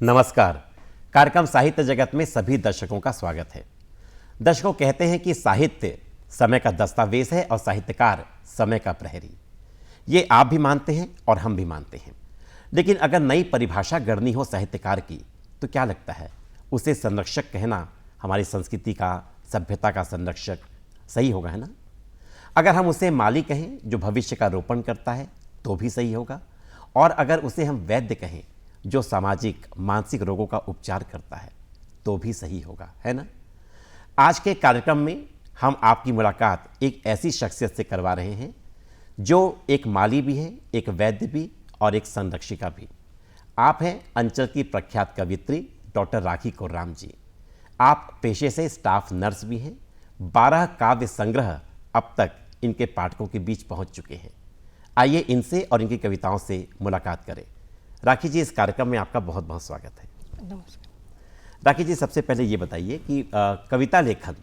नमस्कार। कार्यक्रम साहित्य जगत में सभी दर्शकों का स्वागत है। दर्शकों, कहते हैं कि साहित्य समय का दस्तावेज है और साहित्यकार समय का प्रहरी। ये आप भी मानते हैं और हम भी मानते हैं। लेकिन अगर नई परिभाषा गढ़नी हो साहित्यकार की, तो क्या लगता है उसे संरक्षक कहना हमारी संस्कृति का, सभ्यता का संरक्षक सही होगा, है ना? अगर हम उसे माली कहें जो भविष्य का रोपण करता है, तो भी सही होगा। और अगर उसे हम वैद्य कहें जो सामाजिक मानसिक रोगों का उपचार करता है, तो भी सही होगा, है ना? आज के कार्यक्रम में हम आपकी मुलाकात एक ऐसी शख्सियत से करवा रहे हैं जो एक माली भी है, एक वैद्य भी और एक संरक्षिका भी। आप हैं अंचल की प्रख्यात कवित्री डॉक्टर राखी कोर्राम जी। आप पेशे से स्टाफ नर्स भी हैं। 12 काव्य संग्रह अब तक इनके पाठकों के बीच पहुंच चुके हैं। आइए इनसे और इनकी कविताओं से मुलाकात करें। राखी जी, इस कार्यक्रम में आपका बहुत बहुत स्वागत है। नमस्कार। राखी जी, सबसे पहले ये बताइए कि कविता लेखन,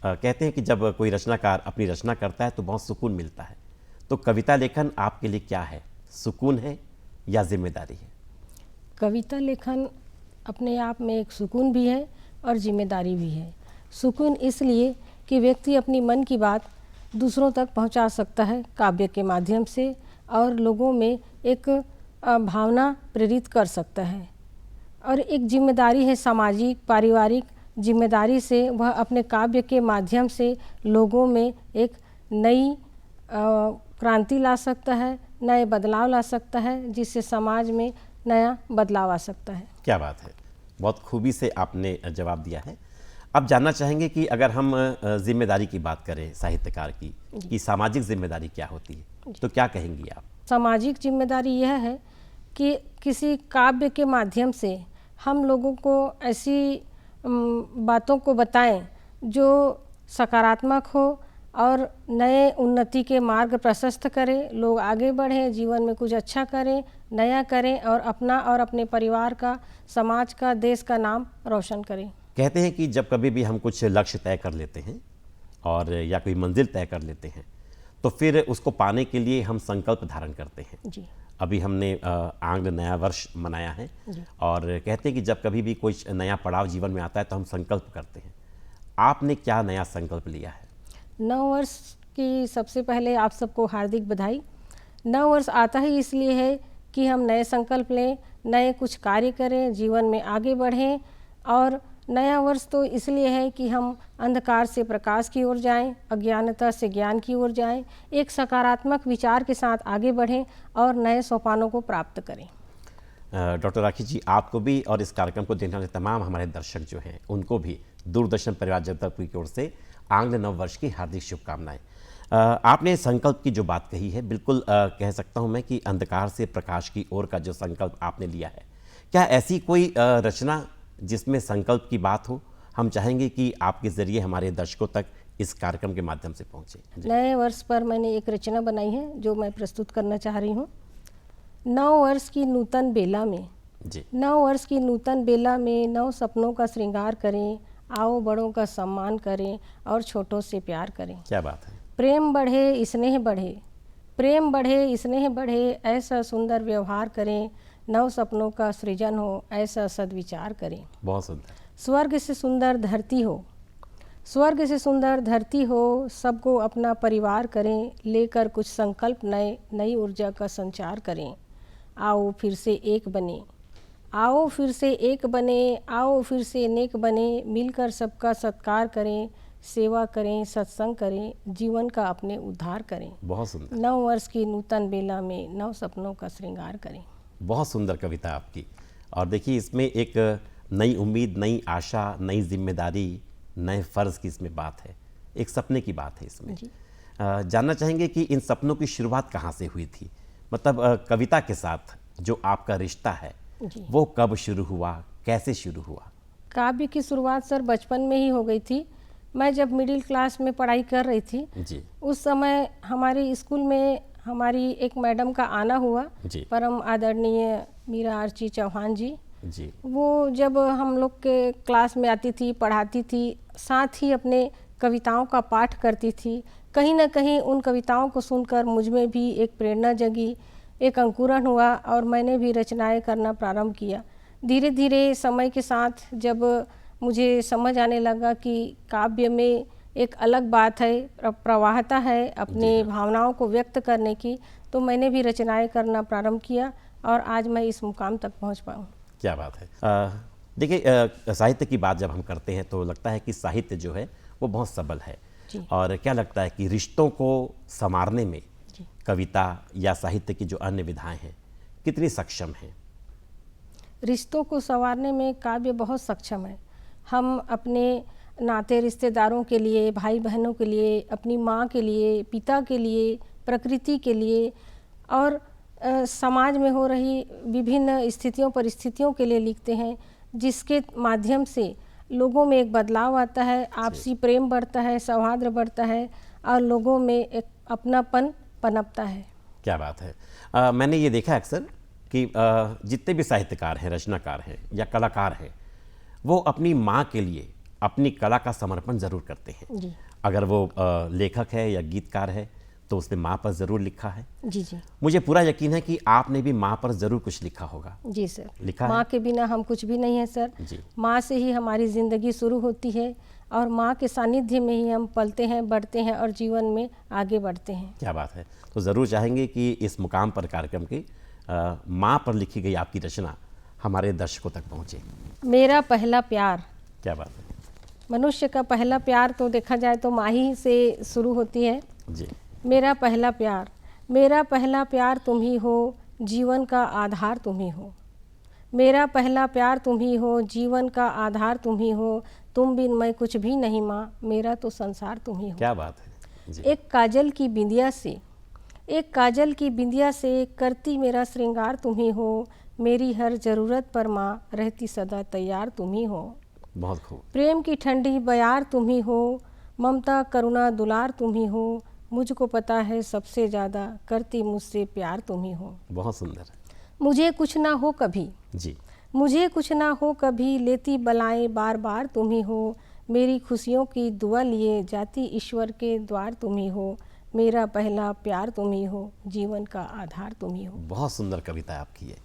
कहते हैं कि जब कोई रचनाकार अपनी रचना करता है तो बहुत सुकून मिलता है। तो कविता लेखन आपके लिए क्या है? सुकून है या जिम्मेदारी है? कविता लेखन अपने आप में एक सुकून भी है और जिम्मेदारी भी है। सुकून इसलिए कि व्यक्ति अपनी मन की बात दूसरों तक पहुंचा सकता है काव्य के माध्यम से और लोगों में एक भावना प्रेरित कर सकता है। और एक जिम्मेदारी है सामाजिक पारिवारिक जिम्मेदारी से वह अपने काव्य के माध्यम से लोगों में एक नई क्रांति ला सकता है, नए बदलाव ला सकता है, जिससे समाज में नया बदलाव आ सकता है। क्या बात है, बहुत खूबी से आपने जवाब दिया है। अब जानना चाहेंगे कि अगर हम जिम्मेदारी की बात करें साहित्यकार की, कि सामाजिक जिम्मेदारी क्या होती है, तो क्या कहेंगी आप? सामाजिक जिम्मेदारी यह है कि किसी काव्य के माध्यम से हम लोगों को ऐसी बातों को बताएं जो सकारात्मक हो और नए उन्नति के मार्ग प्रशस्त करें, लोग आगे बढ़ें, जीवन में कुछ अच्छा करें, नया करें और अपना और अपने परिवार का, समाज का, देश का नाम रोशन करें। कहते हैं कि जब कभी भी हम कुछ लक्ष्य तय कर लेते हैं और या कोई मंजिल तय कर लेते हैं, तो फिर उसको पाने के लिए हम संकल्प धारण करते हैं। जी। अभी हमने आंग्ल नया वर्ष मनाया है और कहते हैं कि जब कभी भी कोई नया पड़ाव जीवन में आता है तो हम संकल्प करते हैं। आपने क्या नया संकल्प लिया है? नव वर्ष की सबसे पहले आप सबको हार्दिक बधाई। नव वर्ष आता ही इसलिए है कि हम नए संकल्प लें, नए कुछ कार्य करें, जीवन में आगे बढ़ें। और नया वर्ष तो इसलिए है कि हम अंधकार से प्रकाश की ओर जाएं, अज्ञानता से ज्ञान की ओर जाएं, एक सकारात्मक विचार के साथ आगे बढ़ें और नए सोपानों को प्राप्त करें। डॉक्टर राखी जी, आपको भी और इस कार्यक्रम को देखने वाले तमाम हमारे दर्शक जो हैं, उनको भी दूरदर्शन परिवार जगदलपुर की ओर से आंग्ल नव वर्ष की हार्दिक शुभकामनाएं। आपने संकल्प की जो बात कही है, बिल्कुल कह सकता हूँ मैं कि अंधकार से प्रकाश की ओर का जो संकल्प आपने लिया है, क्या ऐसी कोई रचना जिसमें संकल्प की बात हो, हम चाहेंगे कि आपके जरिए हमारे दर्शकों तक इस कार्यक्रम के माध्यम से पहुंचे? नए वर्ष पर मैंने एक रचना बनाई है जो मैं प्रस्तुत करना चाह रही हूँ। नव वर्ष की नूतन बेला में जी। नव वर्ष की नूतन बेला में नव सपनों का श्रृंगार करें, आओ बड़ों का सम्मान करें और छोटों से प्यार करें। क्या बात है। प्रेम बढ़े स्नेह बढ़े, प्रेम बढ़े स्नेह बढ़े, ऐसा सुंदर व्यवहार करें, नव सपनों का सृजन हो, ऐसा सद्विचार करें। बहुत सुंदर। स्वर्ग से सुंदर धरती हो, स्वर्ग से सुंदर धरती हो, सबको अपना परिवार करें, लेकर कुछ संकल्प नए, नई ऊर्जा का संचार करें। आओ फिर से एक बने, आओ फिर से एक बने, आओ फिर से नेक बने, मिलकर सबका सत्कार करें, सेवा करें, सत्संग करें, जीवन का अपने उद्धार करें। बहुत सुंदर। नव वर्ष की नूतन बेला में नव सपनों का श्रृंगार करें। बहुत सुंदर कविता आपकी। और देखिए, इसमें एक नई उम्मीद, नई आशा, नई जिम्मेदारी, नए फ़र्ज की इसमें बात है, एक सपने की बात है इसमें। जानना चाहेंगे कि इन सपनों की शुरुआत कहाँ से हुई थी? मतलब कविता के साथ जो आपका रिश्ता है वो कब शुरू हुआ, कैसे शुरू हुआ? काव्य की शुरुआत सर बचपन में ही हो गई थी। मैं जब मिडिल क्लास में पढ़ाई कर रही थी जी। उस समय हमारे स्कूल में हमारी एक मैडम का आना हुआ, परम आदरणीय मीरा आर्ची चौहान जी। वो जब हम लोग के क्लास में आती थी, पढ़ाती थी, साथ ही अपने कविताओं का पाठ करती थी। कहीं ना कहीं उन कविताओं को सुनकर मुझ में भी एक प्रेरणा जगी, एक अंकुरन हुआ और मैंने भी रचनाएं करना प्रारंभ किया। धीरे धीरे समय के साथ जब मुझे समझ आने लगा कि काव्य में एक अलग बात है, प्रवाहता है अपनी भावनाओं को व्यक्त करने की, तो मैंने भी रचनाएं करना प्रारंभ किया और आज मैं इस मुकाम तक पहुंच पाऊँ। क्या बात है। देखिए, साहित्य की बात जब हम करते हैं तो लगता है कि साहित्य जो है वो बहुत सबल है। और क्या लगता है कि रिश्तों को संवारने में कविता या साहित्य की जो अन्य विधाएं हैं कितनी सक्षम हैं? रिश्तों को संवारने में काव्य बहुत सक्षम है। हम अपने नाते रिश्तेदारों के लिए, भाई बहनों के लिए, अपनी माँ के लिए, पिता के लिए, प्रकृति के लिए और समाज में हो रही विभिन्न स्थितियों परिस्थितियों के लिए लिखते हैं, जिसके माध्यम से लोगों में एक बदलाव आता है, आपसी प्रेम बढ़ता है, सौहार्द बढ़ता है और लोगों में एक अपनापन पनपता है। क्या बात है। मैंने ये देखा अक्सर कि जितने भी साहित्यकार हैं, रचनाकार हैं या कलाकार हैं, वो अपनी माँ के लिए अपनी कला का समर्पण ज़रूर करते हैं। जी अगर वो लेखक है या गीतकार है तो उसने माँ पर ज़रूर लिखा है। जी जी मुझे पूरा यकीन है कि आपने भी माँ पर ज़रूर कुछ लिखा होगा। जी सर, लिखा माँ है? के बिना हम कुछ भी नहीं है सर। जी। माँ से ही हमारी ज़िंदगी शुरू होती है और माँ के सानिध्य में ही हम पलते हैं, बढ़ते हैं और जीवन में आगे बढ़ते हैं। क्या बात है। तो ज़रूर चाहेंगे कि इस मुकाम पर कार्यक्रम की माँ पर लिखी गई आपकी रचना हमारे दर्शकों तक पहुँचे। मेरा पहला प्यार। क्या बात है। मनुष्य का पहला प्यार तो देखा जाए तो माँ ही से शुरू होती है। जी। मेरा पहला प्यार, मेरा पहला प्यार तुम ही हो, जीवन का आधार तुम ही हो। मेरा पहला प्यार तुम ही हो, जीवन का आधार तुम ही हो, तुम बिन मैं कुछ भी नहीं माँ, मेरा तो संसार तुम ही हो। क्या बात है। जी। एक काजल की बिंदिया से, एक काजल की बिंदिया से करती मेरा श्रृंगार तुम ही हो, मेरी हर ज़रूरत पर माँ रहती सदा तैयार तुम ही हो। बहुत खूब। प्रेम की ठंडी बयार तुम ही हो, ममता करुणा दुलार तुम ही हो, मुझको पता है सबसे ज़्यादा करती मुझसे प्यार तुम ही हो। बहुत सुंदर। मुझे कुछ ना हो कभी, जी। मुझे कुछ ना हो कभी, लेती बलाएं बार बार तुम ही हो, मेरी खुशियों की दुआ लिए जाती ईश्वर के द्वार तुम ही हो, मेरा पहला प्यार तुम ही हो, जीवन का आधार तुम ही हो। बहुत सुंदर कविता है आपकी ये।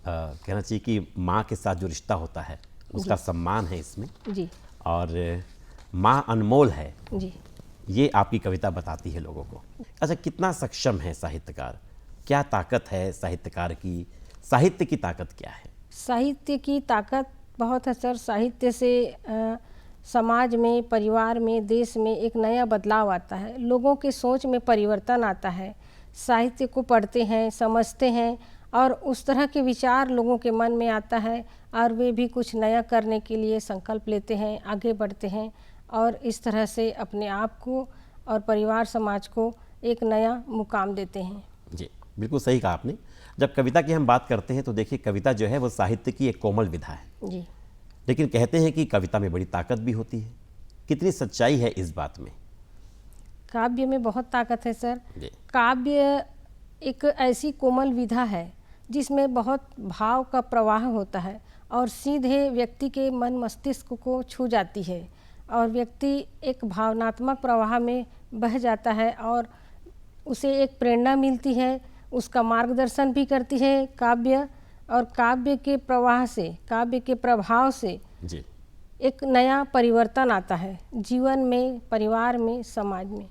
कहना चाहिए कि माँ के साथ जो रिश्ता होता है उसका सम्मान है इसमें। जी। और माँ अनमोल है, जी। ये आपकी कविता बताती है लोगों को। अच्छा, कितना सक्षम है साहित्यकार, क्या ताकत है साहित्यकार की, साहित्य की ताकत क्या है? साहित्य की ताकत बहुत है सर। साहित्य से समाज में, परिवार में, देश में एक नया बदलाव आता है, लोगों के सोच में परिवर्तन आता है। साहित्य को पढ़ते हैं, समझते हैं और उस तरह के विचार लोगों के मन में आता है और वे भी कुछ नया करने के लिए संकल्प लेते हैं, आगे बढ़ते हैं और इस तरह से अपने आप को और परिवार समाज को एक नया मुकाम देते हैं। जी, बिल्कुल सही कहा आपने। जब कविता की हम बात करते हैं तो देखिए, कविता जो है वो साहित्य की एक कोमल विधा है। जी। लेकिन कहते हैं कि कविता में बड़ी ताकत भी होती है। कितनी सच्चाई है इस बात में? काव्य में बहुत ताकत है सर। जी। काव्य एक ऐसी कोमल विधा है जिसमें बहुत भाव का प्रवाह होता है और सीधे व्यक्ति के मन मस्तिष्क को छू जाती है और व्यक्ति एक भावनात्मक प्रवाह में बह जाता है और उसे एक प्रेरणा मिलती है, उसका मार्गदर्शन भी करती है काव्य। और काव्य के प्रवाह से, काव्य के प्रभाव से जी। एक नया परिवर्तन आता है जीवन में, परिवार में, समाज में।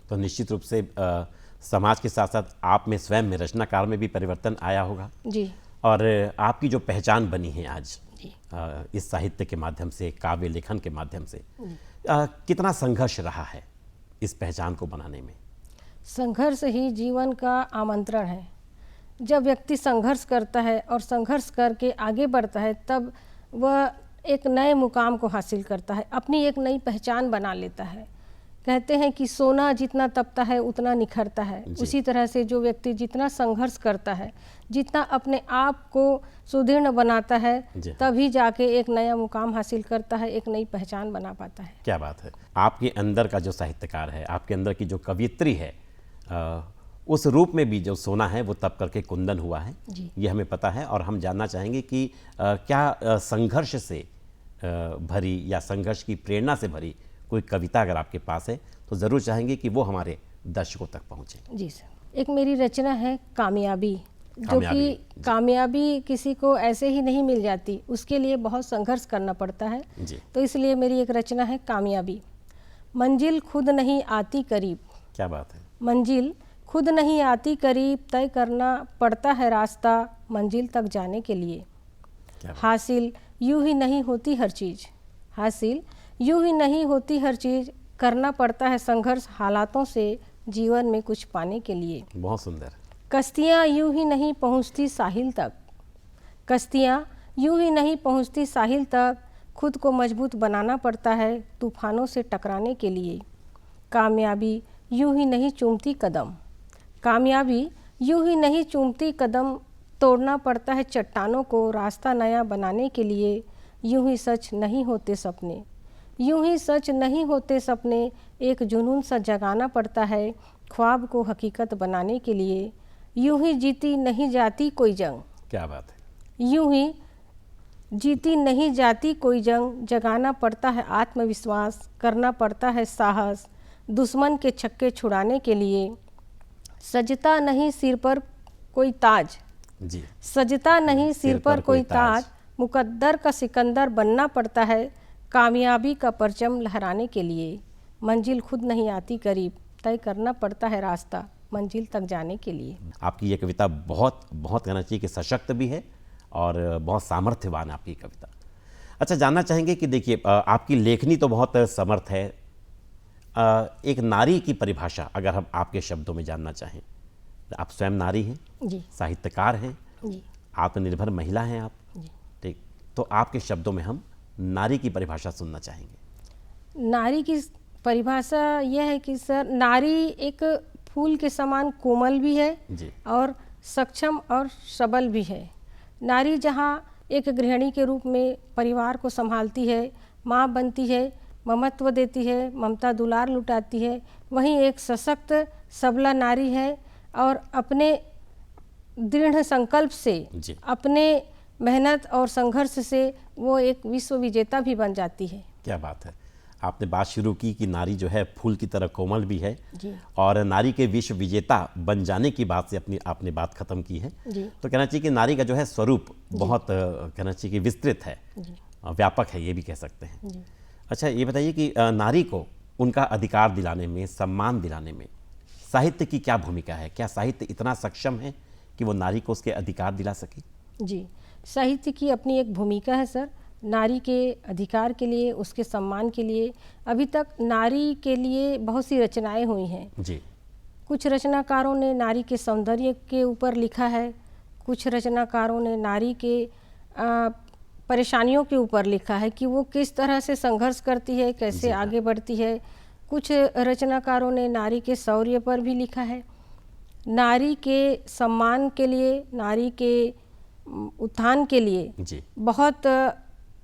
तो निश्चित रूप से समाज के साथ साथ आप में स्वयं में, रचनाकार में भी परिवर्तन आया होगा। जी। और आपकी जो पहचान बनी है आज जी। इस साहित्य के माध्यम से, काव्य लेखन के माध्यम से, कितना संघर्ष रहा है इस पहचान को बनाने में? संघर्ष ही जीवन का आमंत्रण है। जब व्यक्ति संघर्ष करता है और संघर्ष करके आगे बढ़ता है तब वह एक नए मुकाम को हासिल करता है, अपनी एक नई पहचान बना लेता है। कहते हैं कि सोना जितना तपता है उतना निखरता है। उसी तरह से जो व्यक्ति जितना संघर्ष करता है, जितना अपने आप को सुदृढ़ बनाता है, तभी जाके एक नया मुकाम हासिल करता है, एक नई पहचान बना पाता है। क्या बात है। आपके अंदर का जो साहित्यकार है, आपके अंदर की जो कवियत्री है, उस रूप में भी जो सोना है वो तप करके कुंदन हुआ है, ये हमें पता है। और हम जानना चाहेंगे कि क्या संघर्ष से भरी या संघर्ष की प्रेरणा से भरी कोई कविता अगर आपके पास है तो ज़रूर चाहेंगे कि वो हमारे दर्शकों तक पहुँचे। जी सर। एक मेरी रचना है कामयाबी। जो कि कामयाबी किसी को ऐसे ही नहीं मिल जाती, उसके लिए बहुत संघर्ष करना पड़ता है जी। तो इसलिए मेरी एक रचना है कामयाबी। मंजिल खुद नहीं आती करीब, क्या बात है। मंजिल खुद नहीं आती करीब, तय करना पड़ता है रास्ता मंजिल तक जाने के लिए। हासिल यूं ही नहीं होती हर चीज़, हासिल यूं ही नहीं होती हर चीज़, करना पड़ता है संघर्ष हालातों से जीवन में कुछ पाने के लिए। बहुत सुंदर। कश्तियाँ यूं ही नहीं पहुंचती साहिल तक, कश्तियाँ यूं ही नहीं पहुंचती साहिल तक, खुद को मजबूत बनाना पड़ता है तूफानों से टकराने के लिए। कामयाबी यूं ही नहीं चूमती कदम, कामयाबी यूं ही नहीं चूमती कदम, तोड़ना पड़ता है चट्टानों को रास्ता नया बनाने के लिए। यूं ही सच नहीं होते सपने, यूं ही सच नहीं होते सपने, एक जुनून सा जगाना पड़ता है ख्वाब को हकीकत बनाने के लिए। यूं ही जीती नहीं जाती कोई जंग, क्या बात है। यूं ही जीती नहीं जाती कोई जंग, जगाना पड़ता है आत्मविश्वास, करना पड़ता है साहस दुश्मन के छक्के छुड़ाने के लिए। सजता नहीं सिर पर कोई ताज, जी। सजता नहीं सिर पर कोई ताज, मुकद्दर का सिकंदर बनना पड़ता है कामयाबी का परचम लहराने के लिए। मंजिल खुद नहीं आती करीब, तय करना पड़ता है रास्ता मंजिल तक जाने के लिए। आपकी ये कविता बहुत बहुत कहना चाहिए कि सशक्त भी है और बहुत सामर्थ्यवान है आपकी कविता। अच्छा, जानना चाहेंगे कि देखिए आपकी लेखनी तो बहुत समर्थ है, एक नारी की परिभाषा अगर हम आपके शब्दों में जानना चाहें, आप स्वयं नारी हैं जी, साहित्यकार हैं जी, आत्मनिर्भर महिला हैं आप, जी। ठीक, तो आपके शब्दों में हम नारी की परिभाषा सुनना चाहेंगे। नारी की परिभाषा यह है कि सर, नारी एक फूल के समान कोमल भी है जी। और सक्षम और सबल भी है। नारी जहाँ एक गृहिणी के रूप में परिवार को संभालती है, माँ बनती है, ममत्व देती है, ममता दुलार लुटाती है, वहीं एक सशक्त सबला नारी है और अपने दृढ़ संकल्प से, जी। अपने मेहनत और संघर्ष से वो एक विश्व विजेता भी बन जाती है। क्या बात है। आपने बात शुरू की कि नारी जो है फूल की तरह कोमल भी है जी। और नारी के विश्व विजेता बन जाने की बात से अपनी आपने बात खत्म की है। जी। तो कहना चाहिए कि नारी का जो है स्वरूप बहुत कहना चाहिए कि विस्तृत है, व्यापक है, ये भी कह सकते हैं। जी। अच्छा, ये बताइए कि नारी को उनका अधिकार दिलाने में, सम्मान दिलाने में साहित्य की क्या भूमिका है? क्या साहित्य इतना सक्षम है कि वो नारी को उसके अधिकार दिला सके? जी, साहित्य की अपनी एक भूमिका है सर, नारी के अधिकार के लिए, उसके सम्मान के लिए। अभी तक नारी के लिए बहुत सी रचनाएं हुई हैं। जी। कुछ रचनाकारों ने नारी के सौंदर्य के ऊपर लिखा है, कुछ रचनाकारों ने नारी के परेशानियों के ऊपर लिखा है कि वो किस तरह से संघर्ष करती है, कैसे आगे बढ़ती है। कुछ रचनाकारों ने नारी के शौर्य पर भी लिखा है। नारी के सम्मान के लिए, नारी के उत्थान के लिए जी। बहुत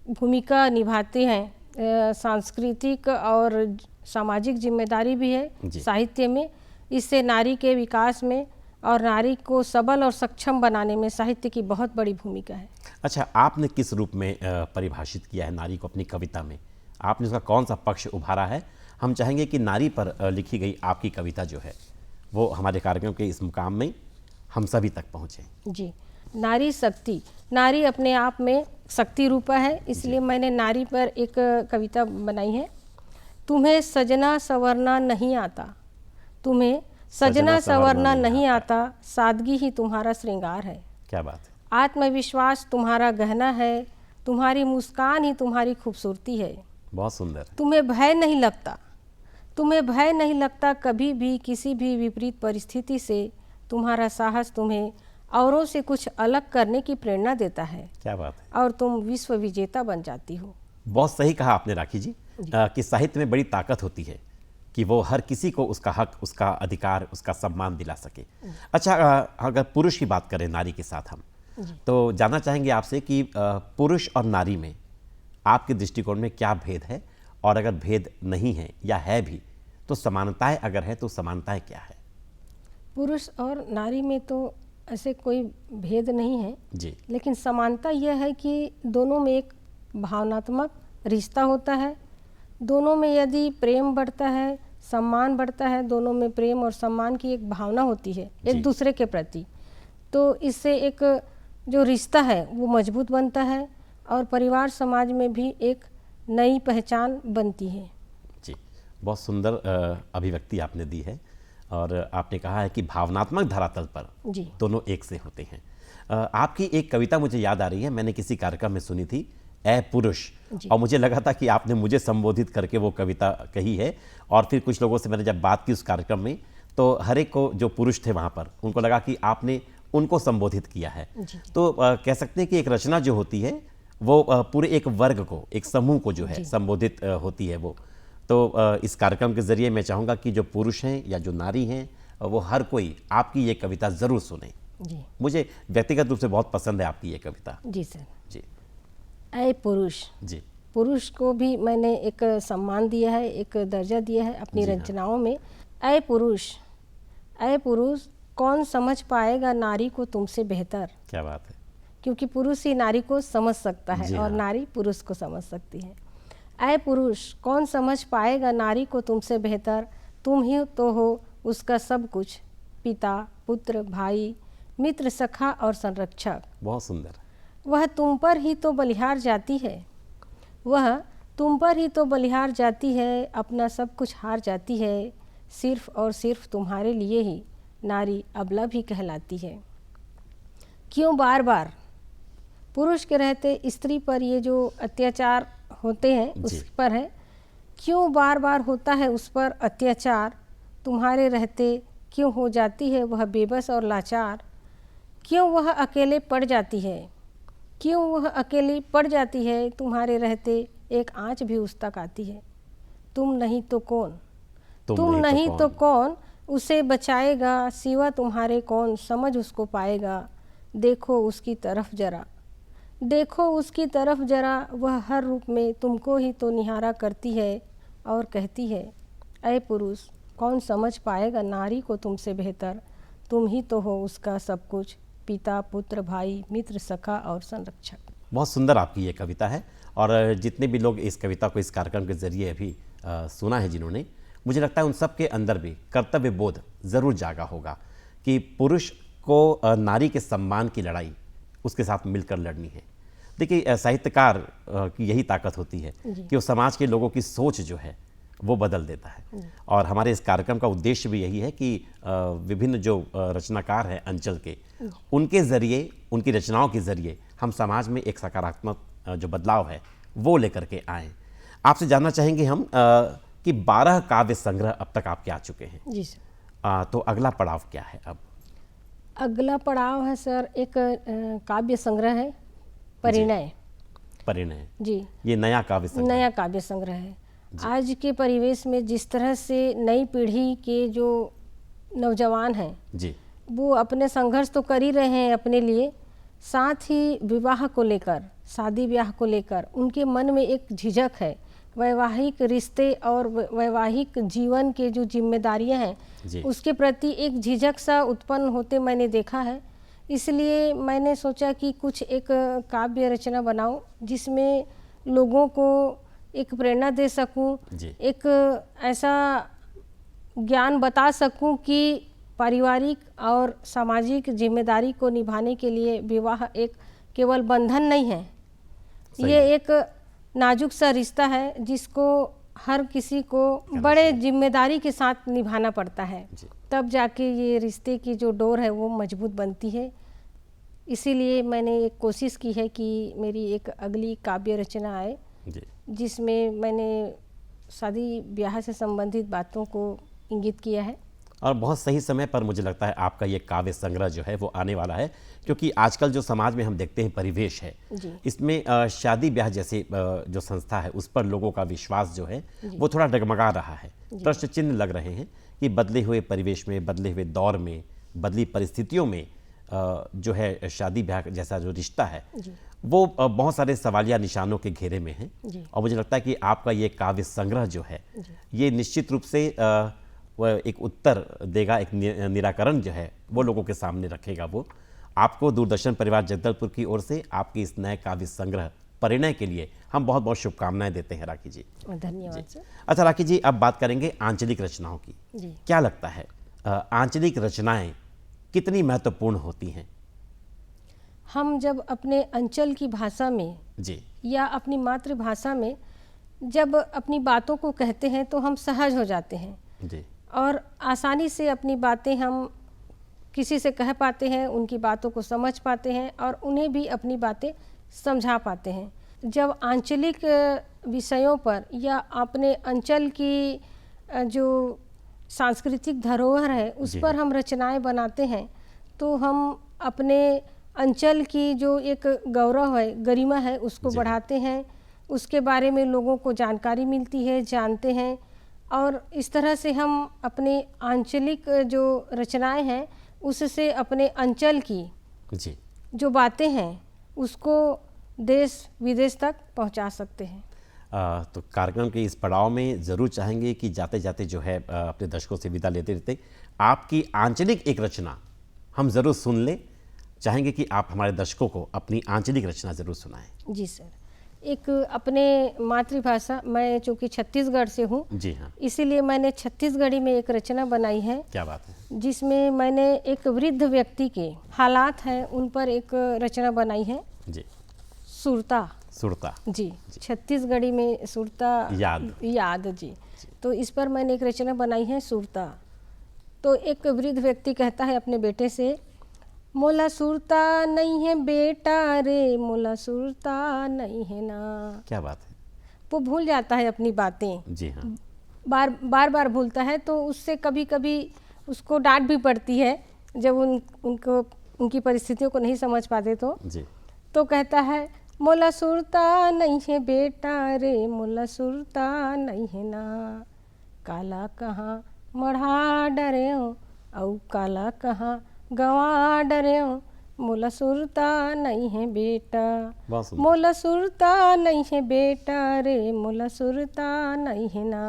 भूमिका निभाते हैं। सांस्कृतिक और सामाजिक जिम्मेदारी भी है साहित्य में। इससे नारी के विकास में और नारी को सबल और सक्षम बनाने में साहित्य की बहुत बड़ी भूमिका है। अच्छा, आपने किस रूप में परिभाषित किया है नारी को अपनी कविता में? आपने उसका कौन सा पक्ष उभारा है? हम चाहेंगे कि नारी पर लिखी गई आपकी कविता जो है वो हमारे कार्यक्रम के इस मुकाम में हम सभी तक पहुँचे। जी, नारी शक्ति, नारी अपने आप में शक्ति रूपा है, इसलिए मैंने नारी पर एक कविता बनाई है। तुम्हें सजना संवरना नहीं आता, तुम्हें सजना संवरना नहीं आता, सादगी ही तुम्हारा श्रृंगार है। क्या बात है। आत्मविश्वास तुम्हारा गहना है, तुम्हारी मुस्कान ही तुम्हारी खूबसूरती है। बहुत सुंदर। तुम्हें भय नहीं लगता, तुम्हें भय नहीं लगता कभी भी किसी भी विपरीत परिस्थिति से। तुम्हारा साहस तुम्हें औरों से कुछ अलग करने की प्रेरणा देता है। क्या बात है। और तुम विश्व विजेता बन जाती हो। बहुत सही कहा आपने राखी जी, कि साहित्य में बड़ी ताकत होती है कि वो हर किसी को उसका हक, उसका अधिकार, उसका सम्मान दिला सके। अच्छा, अगर पुरुष की बात करें नारी के साथ हम, तो जानना चाहेंगे आपसे कि पुरुष और नारी में आपके दृष्टिकोण में क्या भेद है, और अगर भेद नहीं है या है भी तो समानताएं अगर है तो समानताएं क्या है? पुरुष और नारी में तो ऐसे कोई भेद नहीं है जी। लेकिन समानता यह है कि दोनों में एक भावनात्मक रिश्ता होता है। दोनों में यदि प्रेम बढ़ता है, सम्मान बढ़ता है, दोनों में प्रेम और सम्मान की एक भावना होती है एक दूसरे के प्रति, तो इससे एक जो रिश्ता है वो मजबूत बनता है और परिवार समाज में भी एक नई पहचान बनती है। जी, बहुत सुंदर अभिव्यक्ति आपने दी है और आपने कहा है कि भावनात्मक धरातल पर जी दोनों एक से होते हैं। आपकी एक कविता मुझे याद आ रही है, मैंने किसी कार्यक्रम में सुनी थी, ए पुरुष, और मुझे लगा था कि आपने मुझे संबोधित करके वो कविता कही है। और फिर कुछ लोगों से मैंने जब बात की उस कार्यक्रम में, तो हर एक को जो पुरुष थे वहाँ पर उनको लगा कि आपने उनको संबोधित किया है। तो कह सकते हैं कि एक रचना जो होती है वो पूरे एक वर्ग को, एक समूह को जो है संबोधित होती है वो। तो इस कार्यक्रम के जरिए मैं चाहूँगा कि जो पुरुष हैं या जो नारी हैं वो हर कोई आपकी ये कविता ज़रूर सुने। जी मुझे व्यक्तिगत रूप से बहुत पसंद है आपकी ये कविता। जी सर। जी ऐ पुरुष, जी पुरुष को भी मैंने एक सम्मान दिया है, एक दर्जा दिया है अपनी जी हाँ। रचनाओं में। ऐ पुरुष, ऐ पुरुष, कौन समझ पाएगा नारी को तुमसे बेहतर। क्या बात है। क्योंकि पुरुष ही नारी को समझ सकता है जी और हाँ। नारी पुरुष को समझ सकती है। ऐ पुरुष, कौन समझ पाएगा नारी को तुमसे बेहतर, तुम ही तो हो उसका सब कुछ, पिता, पुत्र, भाई, मित्र, सखा और संरक्षक। बहुत सुंदर। वह तुम पर ही तो बलिहार जाती है, वह तुम पर ही तो बलिहार जाती है, अपना सब कुछ हार जाती है, सिर्फ और सिर्फ तुम्हारे लिए ही नारी अबला भी कहलाती है। क्यों बार बार पुरुष के रहते स्त्री पर ये जो अत्याचार होते हैं जी। उस पर है, क्यों बार बार होता है उस पर अत्याचार, तुम्हारे रहते क्यों हो जाती है वह बेबस और लाचार। क्यों वह अकेले पड़ जाती है, क्यों वह अकेली पड़ जाती है, तुम्हारे रहते एक आँच भी उस तक आती है। तुम नहीं तो कौन, तुम नहीं तो कौन उसे बचाएगा, सिवा तुम्हारे कौन समझ उसको पाएगा। देखो उसकी तरफ जरा, देखो उसकी तरफ जरा, वह हर रूप में तुमको ही तो निहारा करती है और कहती है, ऐ पुरुष, कौन समझ पाएगा नारी को तुमसे बेहतर, तुम ही तो हो उसका सब कुछ, पिता, पुत्र, भाई, मित्र, सखा और संरक्षक। बहुत सुंदर आपकी ये कविता है और जितने भी लोग इस कविता को इस कार्यक्रम के जरिए अभी सुना है जिन्होंने, मुझे लगता है उन सब के अंदर भी कर्तव्य बोध ज़रूर जागा होगा कि पुरुष को नारी के सम्मान की लड़ाई उसके साथ मिलकर लड़नी है। देखिए, साहित्यकार की यही ताकत होती है कि वो समाज के लोगों की सोच जो है वो बदल देता है। और हमारे इस कार्यक्रम का उद्देश्य भी यही है कि विभिन्न जो रचनाकार हैं अंचल के, उनके ज़रिए, उनकी रचनाओं के ज़रिए हम समाज में एक सकारात्मक जो बदलाव है वो लेकर के आएँ। आपसे जानना चाहेंगे हम कि 12 काव्य संग्रह अब तक आपके आ चुके हैं। जी सर। तो अगला पड़ाव क्या है अब? अगला पड़ाव है सर एक काव्य संग्रह है, परिणय। परिणय जी, ये नया काव्य संग्रह। नया काव्य संग्रह है। आज के परिवेश में जिस तरह से नई पीढ़ी के जो नौजवान हैं जी वो अपने संघर्ष तो कर ही रहे हैं अपने लिए, साथ ही विवाह को लेकर, शादी ब्याह को लेकर उनके मन में एक झिझक है। वैवाहिक रिश्ते और वैवाहिक जीवन के जो जिम्मेदारियां हैं उसके प्रति एक झिझक सा उत्पन्न होते मैंने देखा है। इसलिए मैंने सोचा कि कुछ एक काव्य रचना बनाऊं जिसमें लोगों को एक प्रेरणा दे सकूं, एक ऐसा ज्ञान बता सकूं कि पारिवारिक और सामाजिक जिम्मेदारी को निभाने के लिए विवाह एक केवल बंधन नहीं है, ये एक नाजुक सा रिश्ता है जिसको हर किसी को बड़े जिम्मेदारी के साथ निभाना पड़ता है, तब जाके ये रिश्ते की जो डोर है वो मजबूत बनती है। इसीलिए मैंने एक कोशिश की है कि मेरी एक अगली काव्य रचना आए जिसमें मैंने शादी ब्याह से संबंधित बातों को इंगित किया है। और बहुत सही समय पर मुझे लगता है आपका ये काव्य संग्रह जो है वो आने वाला है, क्योंकि आजकल जो समाज में हम देखते हैं परिवेश है, इसमें शादी ब्याह जैसे जो संस्था है उस पर लोगों का विश्वास जो है वो थोड़ा डगमगा रहा है। प्रश्न चिन्ह लग रहे हैं कि बदले हुए परिवेश में, बदले हुए दौर में, बदली परिस्थितियों में जो है शादी ब्याह जैसा जो रिश्ता है वो बहुत सारे सवालिया निशानों के घेरे में है। और मुझे लगता है कि आपका ये काव्य संग्रह जो है ये निश्चित रूप से वह एक उत्तर देगा, एक निराकरण जो है वो लोगों के सामने रखेगा। वो आपको दूरदर्शन परिवार जगदलपुर की ओर से आपके इस नए काव्य संग्रह परिणय के लिए हम बहुत बहुत शुभकामनाएं देते हैं राखी जी। धन्यवाद सर। अच्छा राखी जी, अब बात करेंगे आंचलिक रचनाओं की। क्या लगता है आंचलिक रचनाएं कितनी महत्वपूर्ण होती हैं हम जब अपने अंचल की भाषा में जी या अपनी मातृभाषा में जब अपनी बातों को कहते हैं तो हम सहज हो जाते हैं जी और आसानी से अपनी बातें हम किसी से कह पाते हैं, उनकी बातों को समझ पाते हैं और उन्हें भी अपनी बातें समझा पाते हैं। जब आंचलिक विषयों पर या अपने अंचल की जो सांस्कृतिक धरोहर है उस जी पर हम रचनाएं बनाते हैं तो हम अपने अंचल की जो एक गौरव है, गरिमा है, उसको जी। बढ़ाते हैं। उसके बारे में लोगों को जानकारी मिलती है, जानते हैं और इस तरह से हम अपने आंचलिक जो रचनाएं हैं उससे अपने अंचल की जी जो बातें हैं उसको देश विदेश तक पहुंचा सकते हैं। तो कार्यक्रम के इस पड़ाव में ज़रूर चाहेंगे कि जाते जाते जो है अपने दर्शकों से विदा लेते रहते आपकी आंचलिक एक रचना हम ज़रूर सुन लें। चाहेंगे कि आप हमारे दर्शकों को अपनी आंचलिक रचना ज़रूर सुनाएं। जी सर, एक अपने मातृभाषा, मैं चूँकि छत्तीसगढ़ से हूँ, जी हाँ, इसीलिए मैंने छत्तीसगढ़ी में एक रचना बनाई है क्या बात है। जिसमें मैंने एक वृद्ध व्यक्ति के हालात हैं उन पर एक रचना बनाई है। जी सुरता। सुरता। जी, छत्तीसगढ़ी में सुरता याद जी। तो इस पर मैंने एक रचना बनाई है सुरता। तो एक वृद्ध व्यक्ति कहता है अपने बेटे से, मोला सुरता नहीं है बेटा रे, मोला सुरता नहीं है ना। क्या बात है। वो भूल जाता है अपनी बातें, जी हाँ, बार बार भूलता है तो उससे कभी कभी उसको डांट भी पड़ती है जब उनको उनकी परिस्थितियों को नहीं समझ पाते जी तो कहता है, मोला सुरता नहीं है बेटा रे, मोला सुरता नहीं है ना। काला कहाँ मढ़ा डरे औ काला कहाँ गवा डरे, मोला सुरता नहीं है बेटा, बहुत सुंदर। मोला सुरता नहीं है बेटा रे, मोला सुरता नहीं है ना।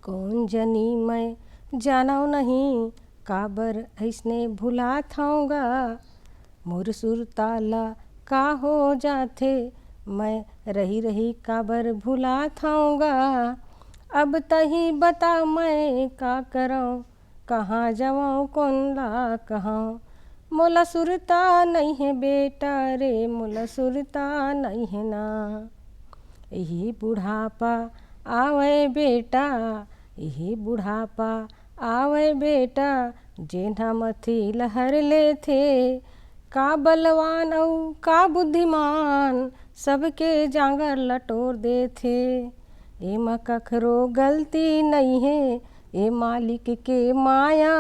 कौन जनी मैं जानाऊ नहीं, काबर ऐसने भुला थाऊँगा, मोर सुरताला का हो जाथे, मैं रही रही काबर भुला थाऊँगा। अब तही बता मैं का करऊँ, कहाँ जाऊँ कौन ला कहूँ, मोला सुरता नहीं है बेटा रे, मोला सुरता नहीं है ना। यही बुढ़ापा आवे बेटा, यही बुढ़ापा आवे बेटा, जेठा मथी लहर ले थे, का बलवान औ का बुद्धिमान, सबके जांगर लटोर दे थे। एमा कखरो गलती नहीं है, ए मालिक के माया,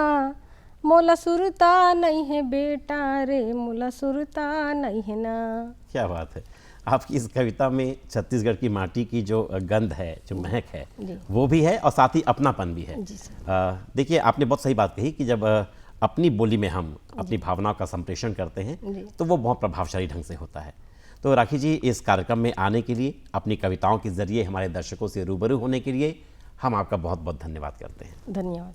मोला सुरता नहीं है बेटा रे, मोला सुरता नहीं है ना। क्या बात है। आपकी इस कविता में छत्तीसगढ़ की माटी की जो गंध है, जो महक है, वो भी है और साथ ही अपनापन भी है। देखिए, आपने बहुत सही बात कही कि जब अपनी बोली में हम अपनी भावनाओं का संप्रेषण करते हैं तो वो बहुत प्रभावशाली ढंग से होता है। तो राखी जी, इस कार्यक्रम में आने के लिए, अपनी कविताओं के जरिए हमारे दर्शकों से रूबरू होने के लिए हम आपका बहुत बहुत धन्यवाद करते हैं। धन्यवाद।